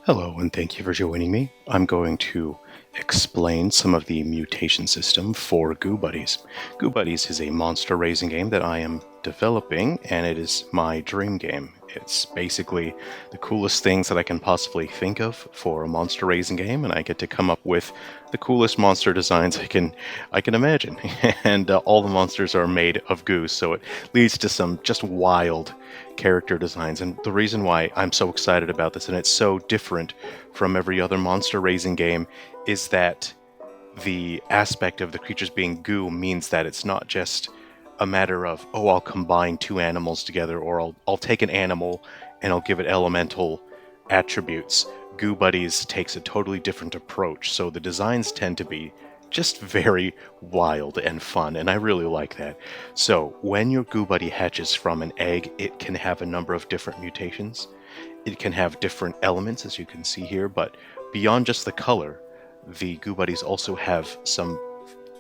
Hello, and thank you for joining me. I'm going to explain some of the mutation system for Goobuddies. Goobuddies is a monster raising game that I am developing, and it is my dream game. It's basically the coolest things that I can possibly think of for a monster raising game, and I get to come up with the coolest monster designs I can imagine. And all the monsters are made of goo, so it leads to some just wild character designs. And the reason why I'm so excited about this, and it's so different from every other monster raising game, is that the aspect of the creatures being goo means that it's not just a matter of, oh, I'll combine two animals together, or I'll take an animal and I'll give it elemental attributes. Goobuddies takes a totally different approach, so the designs tend to be just very wild and fun, and I really like that. So when your Goobuddy hatches from an egg, it can have a number of different mutations. It can have different elements, as you can see here, but beyond just the color, the Goobuddies also have some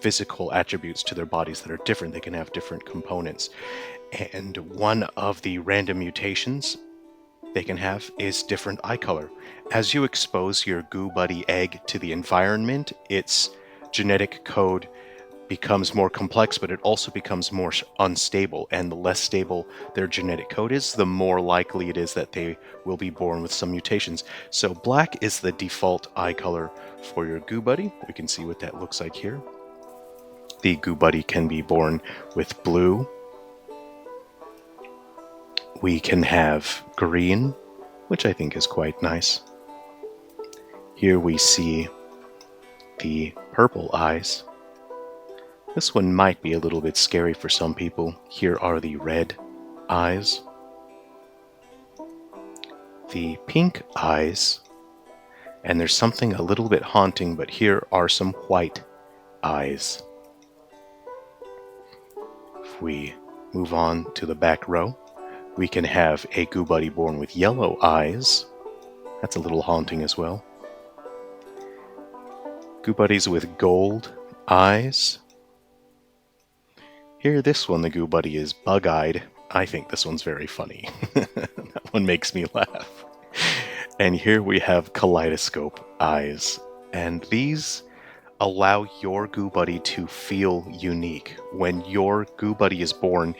physical attributes to their bodies that are different. They can have different components. And one of the random mutations they can have is different eye color. As you expose your Goobuddy egg to the environment, its genetic code becomes more complex, but it also becomes more unstable. And the less stable their genetic code is, the more likely it is that they will be born with some mutations. So black is the default eye color for your Goobuddy. We can see what that looks like here. The Goobuddy can be born with blue. We can have green, which I think is quite nice. Here we see the purple eyes. This one might be a little bit scary for some people. Here are the red eyes. The pink eyes. And there's something a little bit haunting, but here are some white eyes. If we move on to the back row, we can have a Goobuddy born with yellow eyes. That's a little haunting as well. Goobuddies with gold eyes. Here, this one, the Goobuddy is bug-eyed. I think this one's very funny. That one makes me laugh. And here we have kaleidoscope eyes. And these allow your Goobuddy to feel unique. When your Goobuddy is born,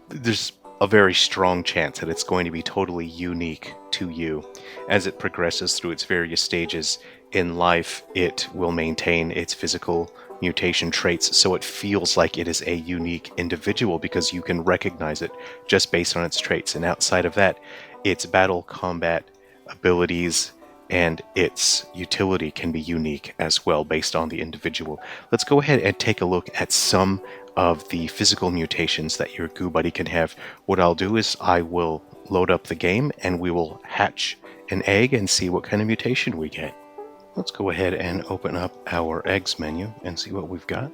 there's a very strong chance that it's going to be totally unique to you. As it progresses through its various stages in life, it will maintain its physical mutation traits, so it feels like it is a unique individual because you can recognize it just based on its traits. And outside of that, its battle combat abilities and its utility can be unique as well based on the individual. Let's go ahead and take a look at some of the physical mutations that your Goobuddy can have. What I'll do is I will load up the game and we will hatch an egg and see what kind of mutation we get. Let's go ahead and open up our eggs menu and see what we've got.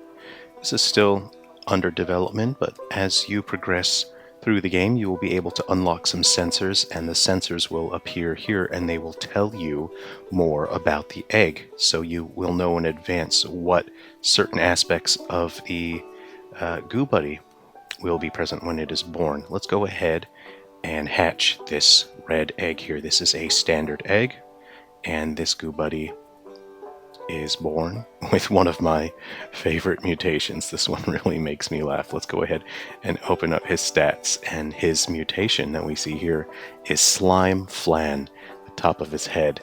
This is still under development, but as you progress through the game, you will be able to unlock some sensors, and the sensors will appear here and they will tell you more about the egg. So you will know in advance what certain aspects of the Goobuddy will be present when it is born. Let's go ahead and hatch this red egg here. This is a standard egg, and this Goobuddy is born with one of my favorite mutations. This one really makes me laugh. Let's go ahead and open up his stats, and his mutation that we see here is Slime Flan. The top of his head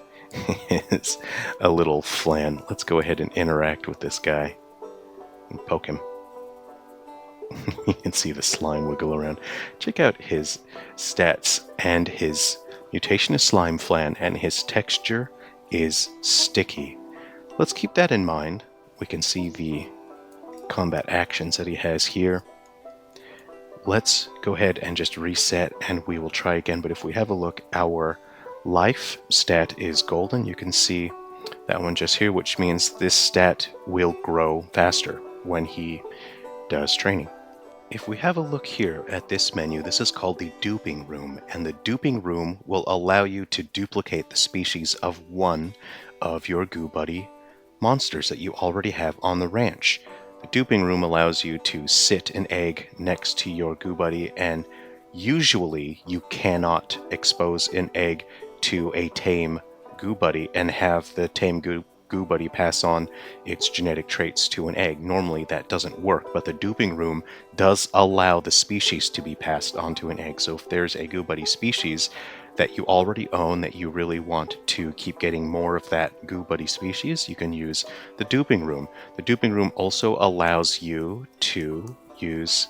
is a little flan. Let's go ahead and interact with this guy and poke him. You can see the slime wiggle around. Check out his stats, and his mutation is Slime Flan, and his texture is sticky. Let's keep that in mind. We can see the combat actions that he has here. Let's go ahead and just reset and we will try again. But if we have a look, our life stat is golden. You can see that one just here, which means this stat will grow faster when he does training. If we have a look here at this menu, this is called the duping room, and the duping room will allow you to duplicate the species of one of your Goobuddy monsters that you already have on the ranch. The duping room allows you to sit an egg next to your Goobuddy, and usually you cannot expose an egg to a tame Goobuddy and have the tame Goobuddy pass on its genetic traits to an egg. Normally that doesn't work, but the duping room does allow the species to be passed onto an egg. So if there's a Goobuddy species that you already own that you really want to keep getting more of that Goobuddy species, you can use the duping room. The duping room also allows you to use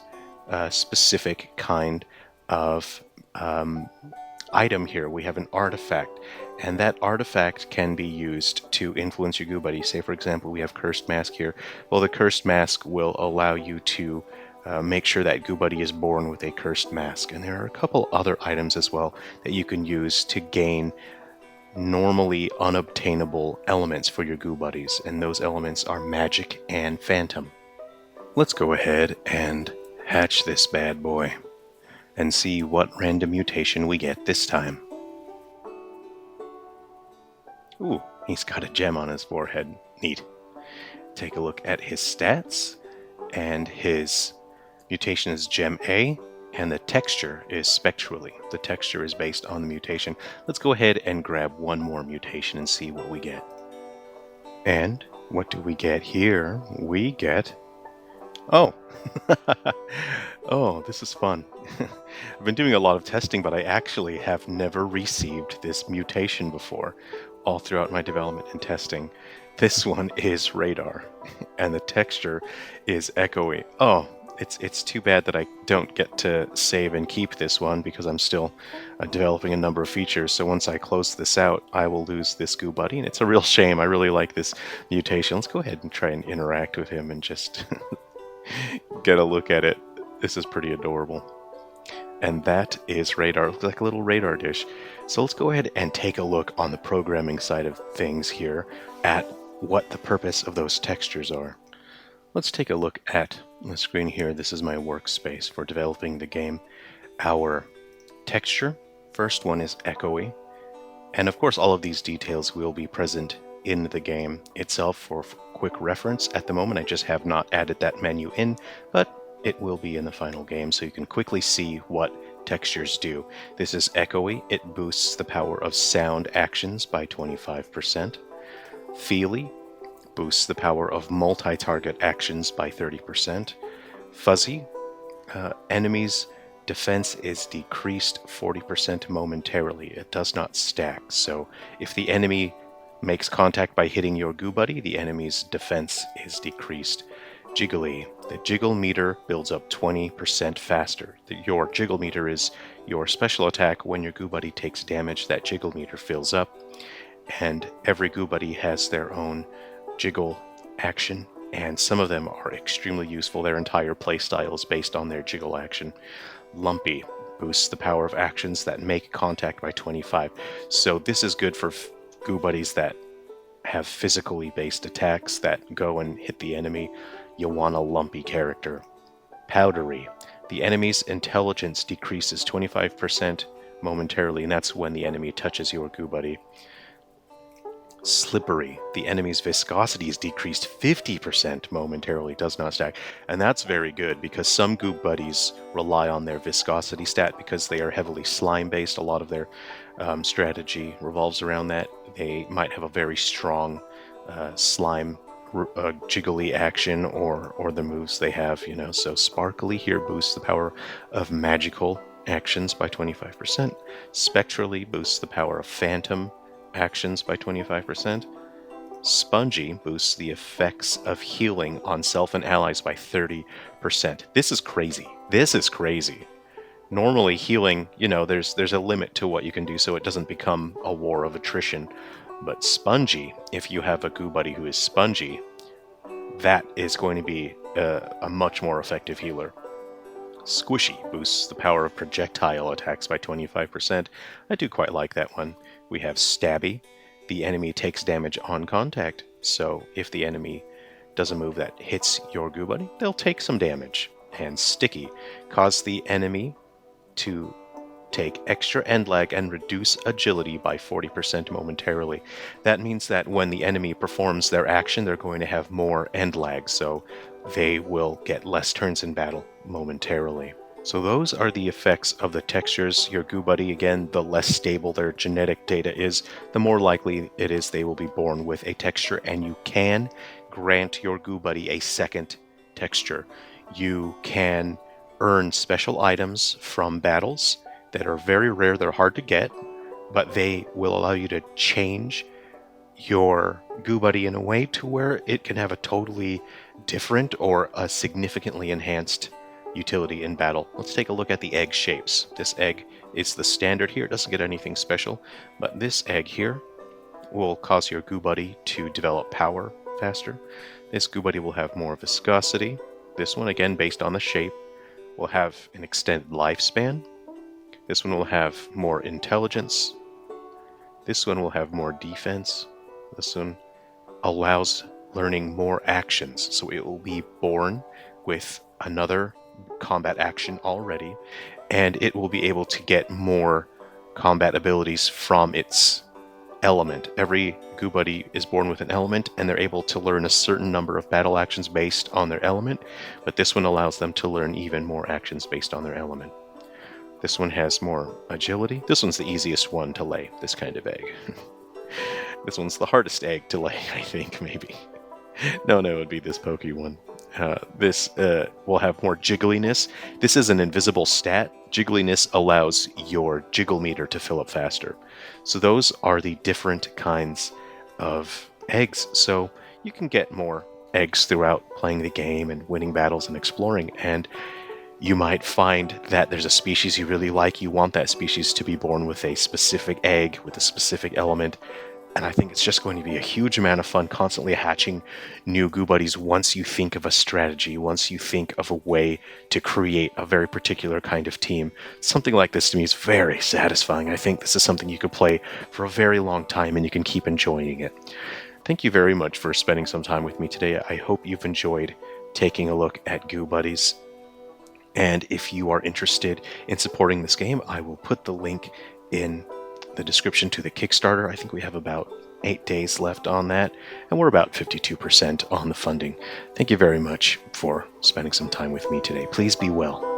a specific kind of item here. We have an artifact, and that artifact can be used to influence your Goobuddy. Say, for example, we have Cursed Mask here. Well, the Cursed Mask will allow you to make sure that Goobuddy is born with a Cursed Mask. And there are a couple other items as well that you can use to gain normally unobtainable elements for your Goobuddies, and those elements are Magic and Phantom. Let's go ahead and hatch this bad boy and see what random mutation we get this time. Ooh, he's got a gem on his forehead. Neat. Take a look at his stats, and his mutation is Gem A, and the texture is spectrally. The texture is based on the mutation. Let's go ahead and grab one more mutation and see what we get. And what do we get here? We get... Oh! Oh, this is fun. I've been doing a lot of testing, but I actually have never received this mutation before, all throughout my development and testing. This one is Radar, and the texture is echoey. Oh, it's too bad that I don't get to save and keep this one because I'm still developing a number of features. So once I close this out, I will lose this Goobuddy, and it's a real shame. I really like this mutation. Let's go ahead and try and interact with him and just get a look at it. This is pretty adorable. And that is Radar. It looks like a little radar dish. So let's go ahead and take a look on the programming side of things here at what the purpose of those textures are. Let's take a look at the screen here. This is my workspace for developing the game. Our texture, first one is echoey. And of course, all of these details will be present in the game itself. For quick reference, at the moment I just have not added that menu in, but it will be in the final game, so you can quickly see what textures do. This is echoey. It boosts the power of sound actions by 25%. Feely boosts the power of multi-target actions by 30%. Fuzzy, enemies' defense is decreased 40% momentarily. It does not stack, so if the enemy makes contact by hitting your Goobuddy, the enemy's defense is decreased. Jiggly. The jiggle meter builds up 20% faster. Your jiggle meter is your special attack. When your Goobuddy takes damage, that jiggle meter fills up. And every Goobuddy has their own jiggle action, and some of them are extremely useful. Their entire playstyle is based on their jiggle action. Lumpy boosts the power of actions that make contact by 25. So this is good for Goobuddies that have physically based attacks that go and hit the enemy. You'll want a lumpy character. Powdery. The enemy's intelligence decreases 25% momentarily, and that's when the enemy touches your Goobuddy. Slippery. The enemy's viscosity is decreased 50% momentarily, does not stack. And that's very good because some Goobuddies rely on their viscosity stat because they are heavily slime-based. A lot of their strategy revolves around that. They might have a very strong slime jiggly action or the moves they have, you know. So Sparkly here boosts the power of magical actions by 25%. Spectrally boosts the power of phantom actions by 25%. Spongy boosts the effects of healing on self and allies by 30%. This is crazy. This is crazy. Normally healing, you know, there's a limit to what you can do so it doesn't become a war of attrition. But Spongy, if you have a Goobuddy who is spongy, that is going to be a much more effective healer. Squishy boosts the power of projectile attacks by 25%. I do quite like that one. We have Stabby. The enemy takes damage on contact, so if the enemy does a move that hits your Goobuddy, they'll take some damage. And Sticky. Cause the enemy to take extra end lag and reduce agility by 40% momentarily. That means that when the enemy performs their action, they're going to have more end lag, so they will get less turns in battle momentarily. So those are the effects of the textures. Your Goobuddy, again, the less stable their genetic data is, the more likely it is they will be born with a texture, and you can grant your Goobuddy a second texture. You can earn special items from battles that are very rare, they're hard to get, but they will allow you to change your Goobuddy in a way to where it can have a totally different or a significantly enhanced utility in battle. Let's take a look at the egg shapes. This egg is the standard here. It doesn't get anything special, but this egg here will cause your Goobuddy to develop power faster. This Goobuddy will have more viscosity. This one, again, based on the shape, will have an extended lifespan. This one will have more intelligence. This one will have more defense. This one allows learning more actions, so it will be born with another combat action already, and it will be able to get more combat abilities from its element. Every Goobuddy is born with an element, and they're able to learn a certain number of battle actions based on their element, but this one allows them to learn even more actions based on their element. This one has more agility. This one's the easiest one to lay, this kind of egg. This one's the hardest egg to lay, I think, maybe. No, it would be this pokey one. This will have more jiggliness. This is an invisible stat. Jiggliness allows your jiggle meter to fill up faster. So those are the different kinds of eggs. So you can get more eggs throughout playing the game and winning battles and exploring. And you might find that there's a species you really like. You want that species to be born with a specific egg, with a specific element. And I think it's just going to be a huge amount of fun constantly hatching new Goobuddies once you think of a strategy, once you think of a way to create a very particular kind of team. Something like this to me is very satisfying. I think this is something you could play for a very long time and you can keep enjoying it. Thank you very much for spending some time with me today. I hope you've enjoyed taking a look at Goobuddies. And if you are interested in supporting this game, I will put the link in the description to the Kickstarter. I think we have about 8 days left on that, and we're about 52% on the funding. Thank you very much for spending some time with me today. Please be well.